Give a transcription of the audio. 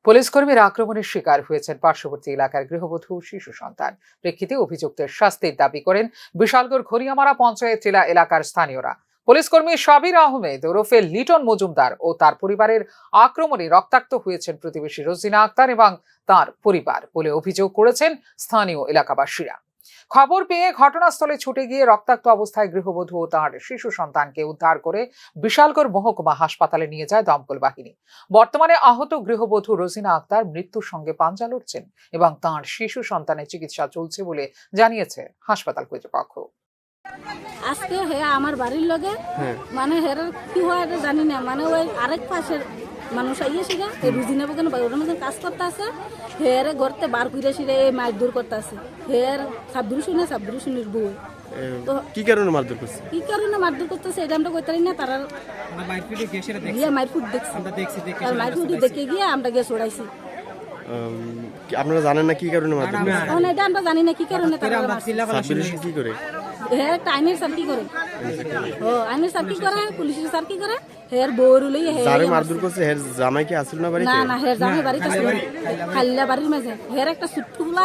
Police কর্মীর আক্রমণের শিকার হয়েছেন পার্শ্ববর্তী এলাকার গৃহবধূ ও শিশু সন্তান। প্রেক্ষিতে অভিযুক্তের শাস্তির দাবি করেন বিশালগড় ঘড়িয়ামারা পঞ্চায়েত জেলা এলাকার স্থানীয়রা। পুলিশ কর্মী সাবির আহমেদ ওরফে লিটন মজুমদার ও তার পরিবারের আক্রমণে রক্তাক্ত হয়েছেন প্রতিবেশী রোজিনা আক্তার এবং তার পরিবার বলে অভিযোগ করেছেন স্থানীয় এলাকাবাসীরা। খবর পেয়ে ঘটনাস্থলে ছুটে গিয়ে রক্তাক্ত অবস্থায় গৃহবধূ ও তার শিশু সন্তানকে উদ্ধার করে বিশালগড় মহকুমা হাসপাতালে নিয়ে যায় দমকল বাহিনী। বর্তমানে আহত গৃহবধূ রোজিনা আক্তার মৃত্যুর সঙ্গে পাঞ্জা লড়ছেন এবং তার শিশু সন্তানের চিকিৎসা চলছে বলে জানিয়েছে হাসপাতাল কর্তৃপক্ষ। আজকে হে আমার বাড়ির লগে মানে হের কি হয় এটা জানি না, মানে ওই আরেক পাশের মানুষ আইয়েছিল রুজিনা বকেন ওর মধ্যে কাজ করতে আছে, হের ঘরতে বার করে সিরে মাছ দূর করতে আছে। হের সাবদুরু শুনির বউ তো কি কারণে মারধর করছে, কি কারণে মারধর করতেছে এটা আমরা কইতারি না। তারা মারফুট দেখছি, তার মারফুট দেখে গিয়ে আমরা গিয়ে ছড়াইছি। আপনারা জানেন না কি কারণে মারধর করছে? এখন এটা আমরা জানি না কি কারণে তারা সাববিরুষি কি করে? হের একটা আইনের সার্কি করে, ও আইনের সার্কি করে, পুলিশের সার্কি করে। হের বউর লই যারে মারধর করছে হের জামাই কি আসল না বাড়িতে? না হের জামাই বাড়িতে ছিল, খাল্লা বাড়ির মাঝে। হের একটা ছোট্ট ফুলা